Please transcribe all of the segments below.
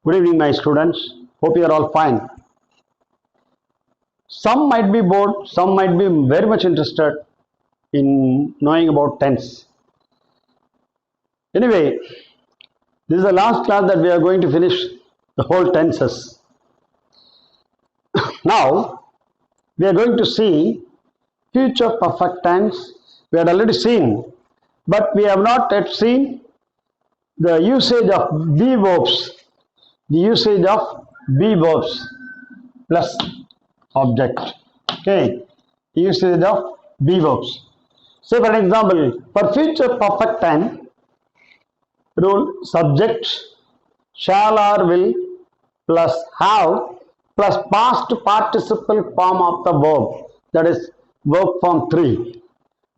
Good evening, my students. Hope you are all fine. Some might be bored, some might be very much interested in knowing about tense. Anyway, this is the last class that we are going to finish the whole tenses. Now, we are going to see future perfect tense. We had already seen, but we have not yet seen the usage of be verbs. The usage of be verbs plus object. Okay, the usage of be verbs. Say for example, for future perfect tense, rule subject shall or will plus have plus past participle form of the verb, that is verb form 3,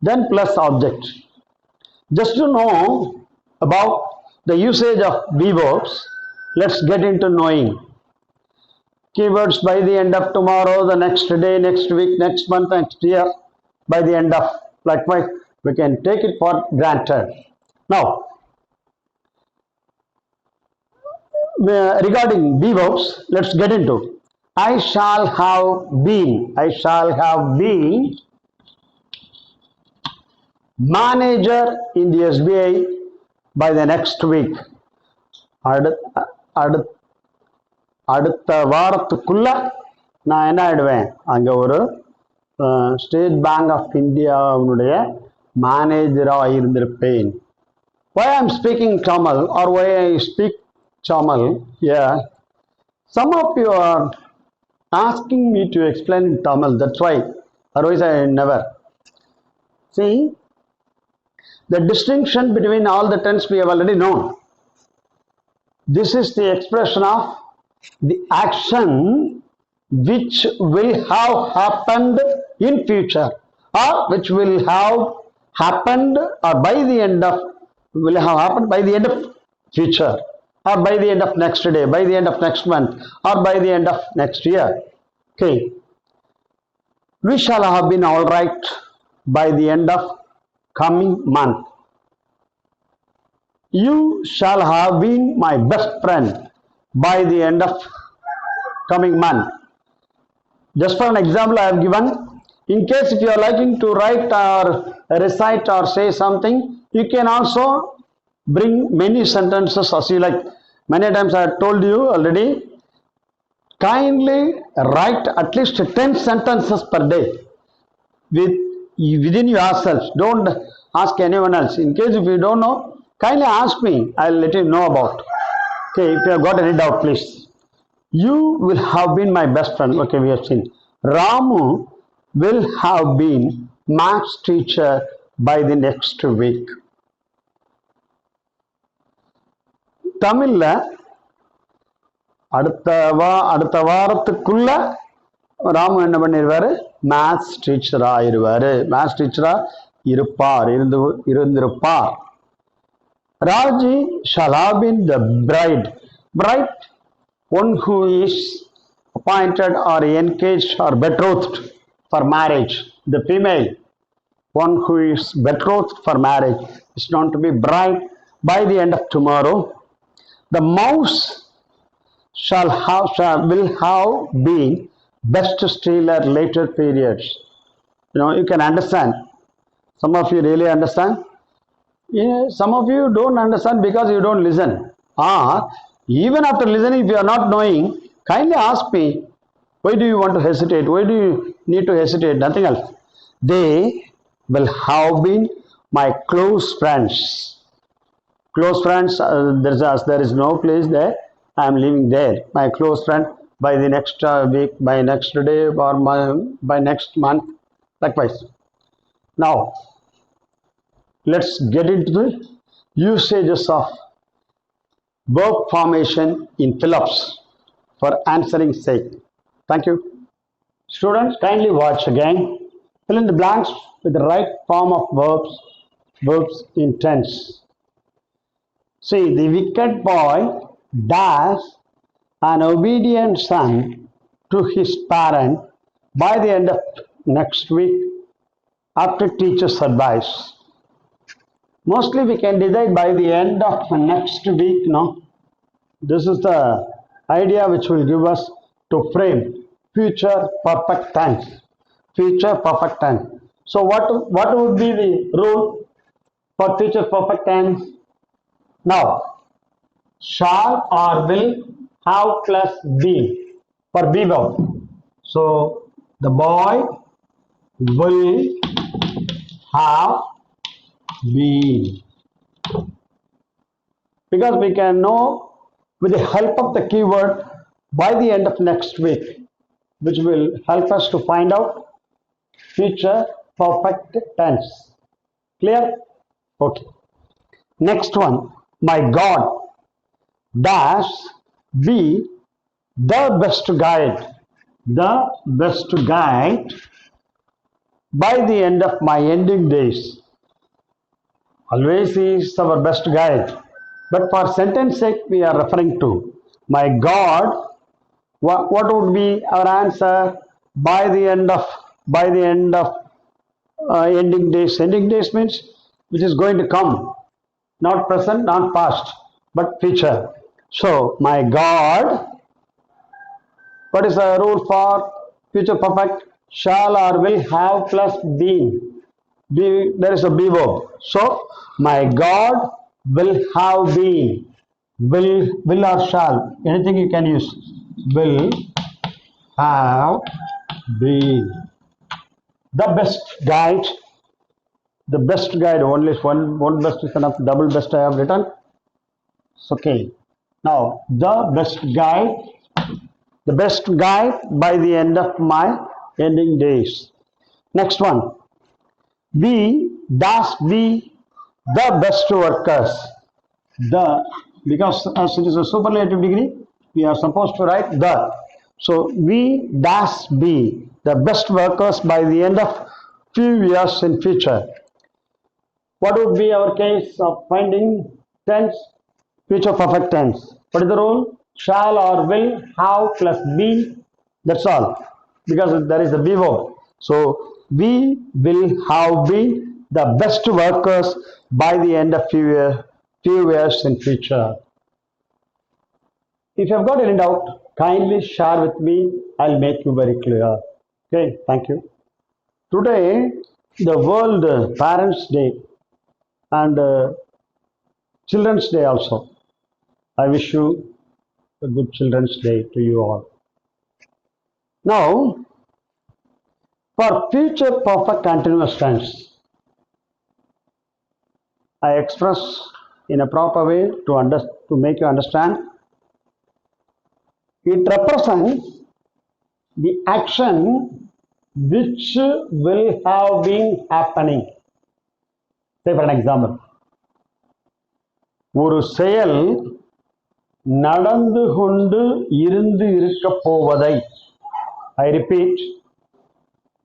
then plus object. Just to know about the usage of be verbs, let's get into knowing. Keywords by the end of tomorrow, the next day, next week, next month, next year, by the end of, likewise, we can take it for granted. Now, regarding be verbs, let's get into. I shall have been manager in the SBI by the next week. அடுத்த வாரத்துக்குள்ள நான் என்ன ஆயிடுவேன், அங்க ஒரு state bank of இந்தியாவுடைய மேனேஜராக இருந்திருப்பேன். Why I am speaking Tamil or why I speak Tamil? Yeah, some of you are asking me to explain in Tamil. That's why. Otherwise, I never. See, the distinction between all the tense we have already known. This is the expression of the action which will have happened in future, or which will have happened or by the end of will have happened by the end of future, or by the end of next day, by the end of next month, or by the end of next year. Okay, we shall have been all right by the end of coming month. You shall have been my best friend by the end of coming month. Just for an example I have given. In case if you are liking to write or recite or say something, you can also bring many sentences as you like. Many times I have told you already, kindly write at least 10 sentences per day within yourself. Don't ask anyone else. In case if you don't know, kindly ask me, I'll let you know about. Okay, if you have got any doubt, please. You will have been my best friend. Okay, we have seen. Ramu will have been maths teacher by the next week. தமிழ்ல அடுத்த வாரத்துக்குள்ள ராமு என்ன பண்ணிடுவாரு, maths டீச்சரா ஆயிடுவாரு. Maths டீச்சரா இருந்திருப்பார். Raji shall have been the bride, one who is appointed or engaged or betrothed for marriage. The female, one who is betrothed for marriage, is known to be bride by the end of tomorrow. The mouse will have been best stealer later periods. You can understand. Some of you really understand. Yeah, some of you don't understand because you don't listen. Or even after listening, if you are not knowing, kindly ask me, why do you want to hesitate? Why do you need to hesitate? Nothing else. They will have been my close friends. Close friends, there is no place there. I am living there. My close friend by the next week, by next day, or by next month, likewise. Now, let's get into the usages of verb formation in fill-ups for answering sake. Thank you. Students, kindly watch again. Fill in the blanks with the right form of verbs in tense. See, the wicked boy dash an obedient son to his parent by the end of next week after teacher's advice. Mostly we can decide by the end of next week, no? This is the idea which will give us to frame future perfect tense. Future perfect tense. So what would be the rule for future perfect tense? Now, shall or will have plus be for be verb. So the boy will have been, because we can know with the help of the keyword by the end of next week, which will help us to find out future perfect tense. Clear? Okay. Next one, my God dash be the best guide. The best guide by the end of my ending days. Always is our best guide. But for sentence sake, we are referring to my God. What would be our answer by the end of ending days? Ending days means which is going to come, not present, not past, but future. So my God. What is the rule for future perfect? Shall or will have plus been. There is a be verb. So my God will have been. Will or shall. Anything you can use. Will have been. The best guide. The best guide. Only one best is enough. Double best I have written. It's okay. Now the best guide. The best guide by the end of my ending days. Next one. We dash be the best workers. The, because as it is a superlative degree, we are supposed to write the. So we dash be the best workers by the end of few years in future. What would be our case of finding tense? Future perfect tense. What is the rule? Shall or will have plus be. That's all. Because there is a be verb. So we will have been the best workers by the end of few years in future. If you have got any doubt, kindly share with me. I'll make you very clear. Okay, thank you. Today, the World Parents Day and Children's Day also. I wish you a good Children's Day to you all. Now, for future perfect continuous tense, I express in a proper way to make you understand. It represents the action which will have been happening. Say for an example, ஒரு செயல் நடந்து கொண்டு இருந்து இருக்க போவதை. I repeat,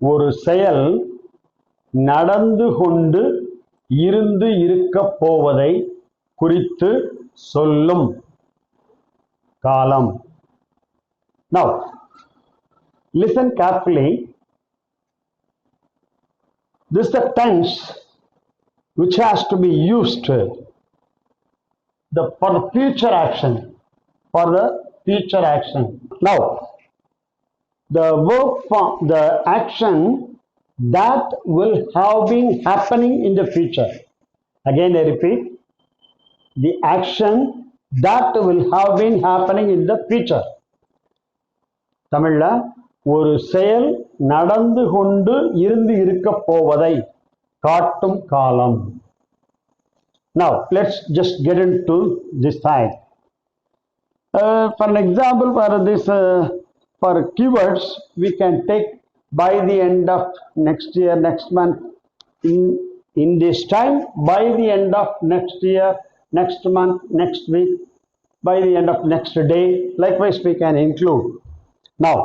ஒரு செயல் நடந்து கொண்டு இருந்து இருக்க போவதை குறித்து சொல்லும் காலம். Now, listen carefully. This is the tense which has to be used for the future action. For the future action. Now, the verb form, the action that will have been happening in the future. Again, I repeat, the action that will have been happening in the future. தமிழ்ல ஒரு செயல் நடந்து கொண்டு இருந்து இருக்க போவதை காட்டும் காலம். Now, let's just get into this side. For an example, for keywords, we can take by the end of next year, next month, in this time, by the end of next year, next month, next week, by the end of next day. Likewise, we can include. Now,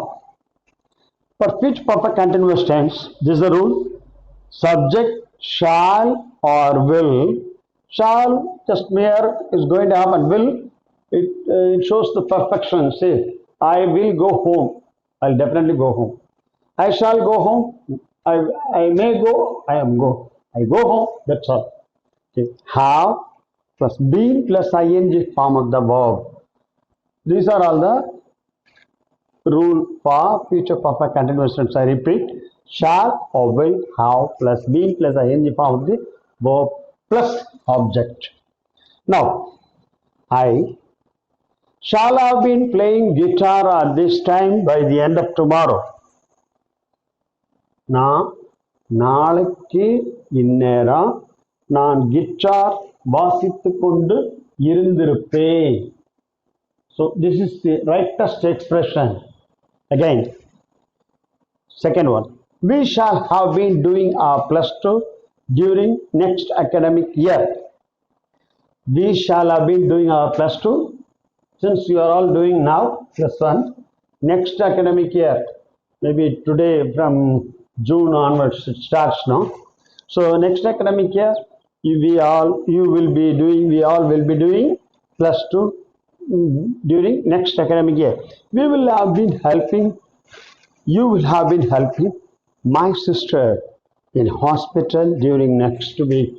for future perfect continuous tense, this is the rule. Subject shall or will. Shall just mere is going to happen. Will, it shows the perfection. Say, I will go home. I'll definitely go home. I shall go home. I may go. I go home. That's all. Okay. Have plus being plus ing form of the verb. These are all the rule for future perfect continuous tense. I repeat, shall or will have plus been plus ing form of the verb plus object. Now, I shall have been playing guitar at this time by the end of tomorrow. நான் நாளைக்கு இந்நேரம் நான் guitar வாசித்து கொண்டு இருந்திருப்பேன். So this is the rightest expression. Again, second one. We shall have been doing our plus 2 during next academic year. We shall have been doing our plus 2 since you are all doing now plus 1. Next academic year, maybe today from June onwards it starts now. So next academic year, we all will be doing plus 2 during next academic year. You will have been helping my sister in hospital during next week.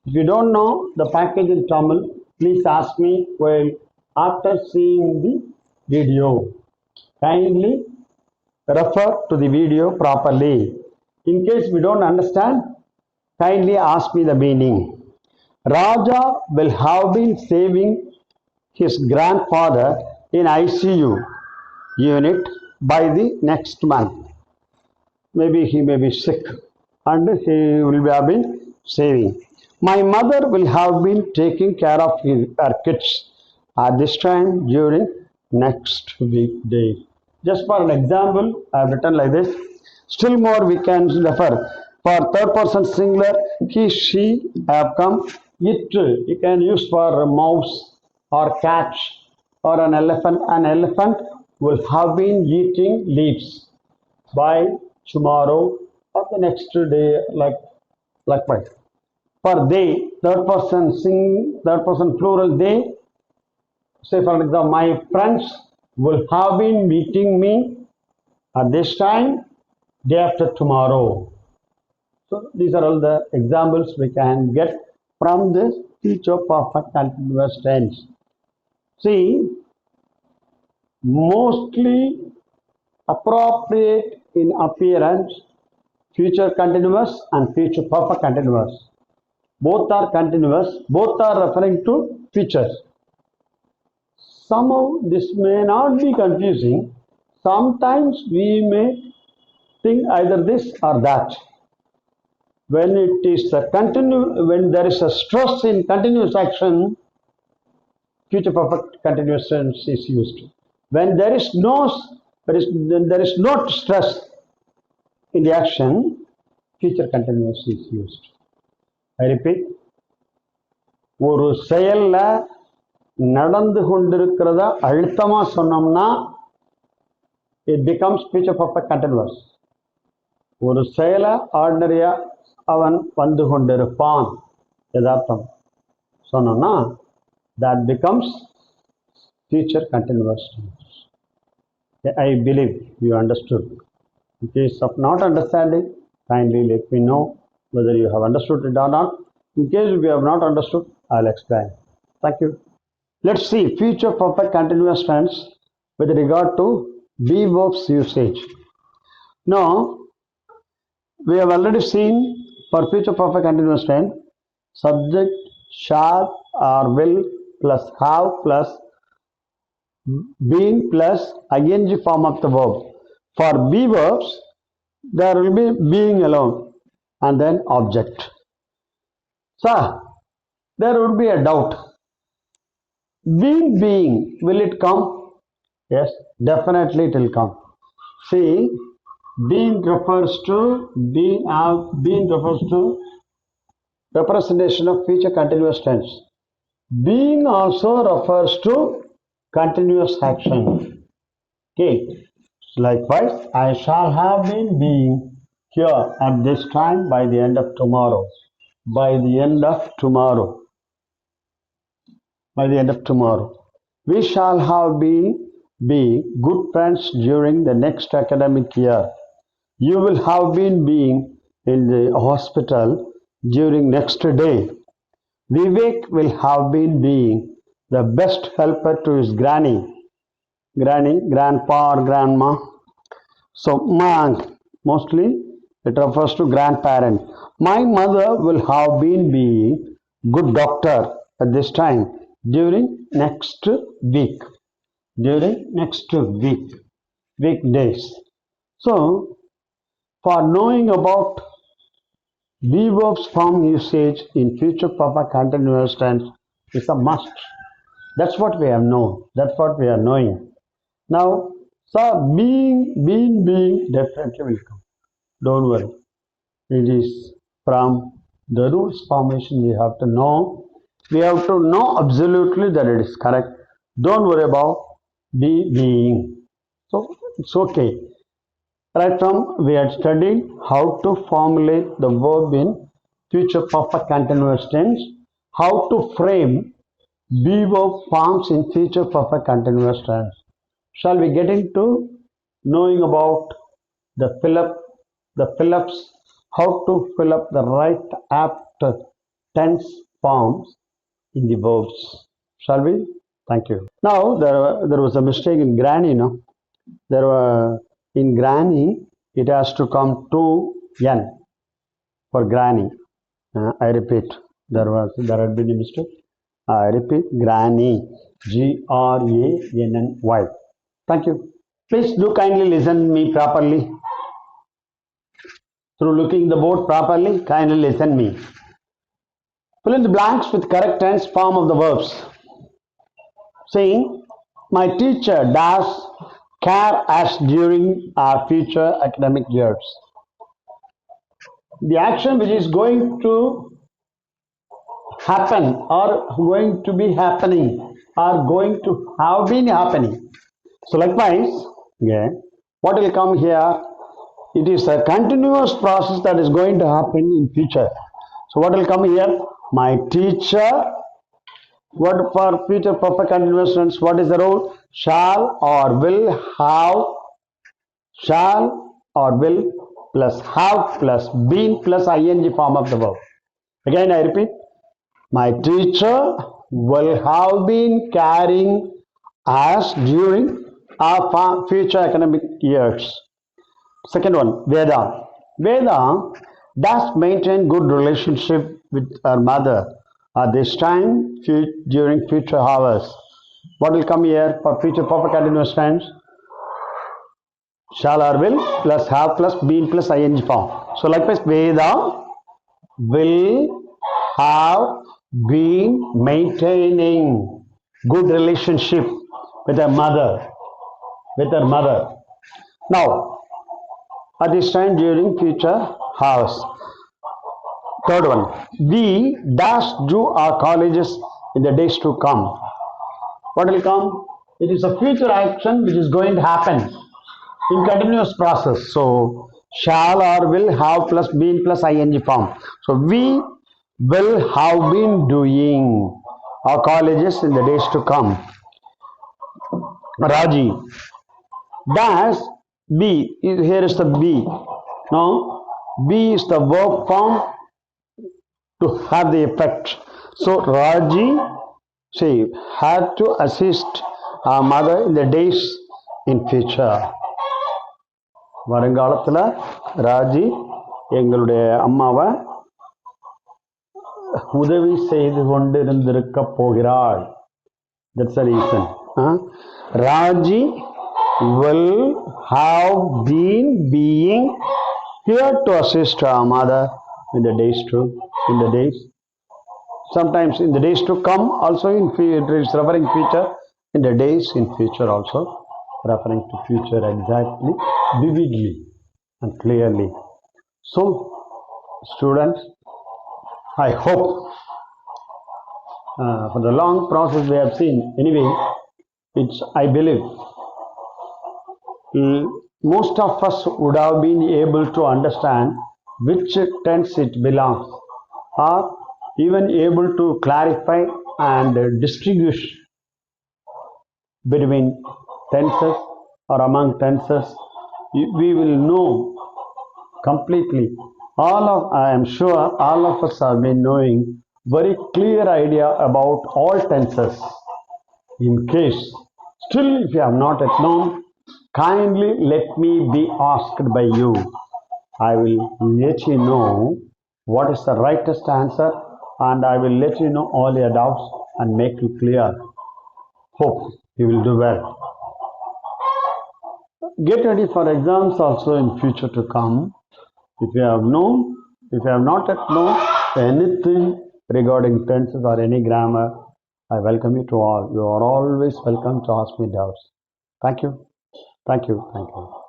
If you don't know the package in Tamil, please ask me while after seeing the video. Kindly refer to the video properly. In case we don't understand, kindly ask me the meaning. Raja will have been saving his grandfather in ICU unit by the next month. Maybe he may be sick and he will have been saving. My mother will have been taking care of her kids at this time during next weekday. Just for an example, I have written like this. Still more we can refer for third person singular, he, she have come. It you can use for a mouse or cat or an elephant. An elephant will have been eating leaves by tomorrow or the next day, likewise. For they, third person plural they. Say for example, my friends will have been meeting me at this time, day after tomorrow. So these are all the examples we can get from this future perfect continuous tense. See, mostly appropriate in appearance, future continuous and future perfect continuous. Both are continuous, both are referring to futures. Somehow this may not be confusing. Sometimes we may think either this or that. When it is when there is a stress in continuous action, future perfect continuous tense is used. When there is no stress in the action, future continuous is used. I repeat, ஒரு செயல்ல நடந்து கொண்டிருக்கிறத அழுத்தமா சொன்னோம்னா it becomes future perfect continuous. ஒரு செயலை ஆர்டினரியா அவன் வந்து கொண்டிருப்பான் யதார்த்தம் சொன்னோம்னா that becomes future continuous tense. I believe you understood. In case of not understanding, kindly let me know whether you have understood it or not. In case you have not understood, I'll explain. Thank you. Let's see future perfect continuous tense with regard to be verbs usage. Now, we have already seen for future perfect continuous tense, subject shall or will plus have plus been plus ing form of the verb. For be verbs, there will be being alone and then object. So, there would be a doubt. Being, will it come? Yes, definitely it will come. See, being refers to representation of future continuous tense. Being also refers to continuous action. Okay. Likewise, I shall have been being here at this time by the end of tomorrow. By the end of tomorrow. By the end of tomorrow. We shall have been being good friends during the next academic year. You will have been being in the hospital during next day. Vivek will have been being the best helper to his granny, grandpa or grandma. So mostly it refers to grandparent. My mother will have been being good doctor at this time during next week. During next weekdays. So for knowing about verbs form usage in future perfect continuous tense is a must. That's what we have known. That's what we are knowing. Now, so being definitely will come. Don't worry. It is from the rules formation we have to know. We have to know absolutely that it is correct. Don't worry about being. So it's okay. Right from we had studied how to formulate the verb in future perfect continuous tense, how to frame be verb forms in future perfect continuous tense. Shall we get into knowing about the fill-ups, how to fill up the right apt tense forms in the verbs? Shall we? Thank you. Now there was a mistake in granny, no? There were in granny it has to come to n for granny. I repeat, there had been a mistake. I repeat, granny, Granny. Thank you. Please do kindly listen me properly. Through looking the board properly, kindly listen me. Fill in the blanks with correct tense form of the verbs. Saying, my teacher does care as during our future academic years. The action which is going to happen or going to be happening or going to have been happening. So likewise, what will come here? It is a continuous process that is going to happen in future. So what will come here? My teacher. What for future perfect continuous tense? What is the rule? Shall or will have. Shall or will plus have plus been plus ing form of the verb. Again I repeat. My teacher will have been carrying us during our future academic years. Second one, Veda. Veda does maintain good relationship with her mother at this time during future hours. What will come here for future perfect continuous tense? Shall or will plus have plus been plus ing form. So likewise, Veda will have been maintaining good relationship with her mother. Now, at this time during future hours. Third one, we dash do our colleges in the days to come. What will come? It is a future action which is going to happen in continuous process. So shall or will have plus been plus ing form. So we will have been doing our colleges in the days to come. Raji dash be. Here is the be. Now be is the verb form to have the effect. So Raji had to assist our mother in the days in future. வருங்காலத்தில் ராஜி எங்களுடைய அம்மாவை உதவி செய்து கொண்டிருந்திருக்க போகிறாள். That's the reason. Raji will have been being here to assist our mother in the days sometimes in the days to come also it is referring future in the days in future also referring to future exactly vividly and clearly. So students, I hope for the long process we have seen anyway, I believe most of us would have been able to understand which tense it belongs, or even able to clarify and distinguish between tenses or among tenses. We will know completely. I am sure all of us have been knowing very clear idea about all tenses. In case, still if you have not yet known, kindly let me be asked by you. I will let you know what is the rightest answer, and I will let you know all your doubts and make you clear. Hope you will do well. Get ready for exams also in future to come. If you have known, if you have not yet known anything regarding tenses or any grammar, I welcome you to all. You are always welcome to ask me doubts. Thank you. Thank you. Thank you.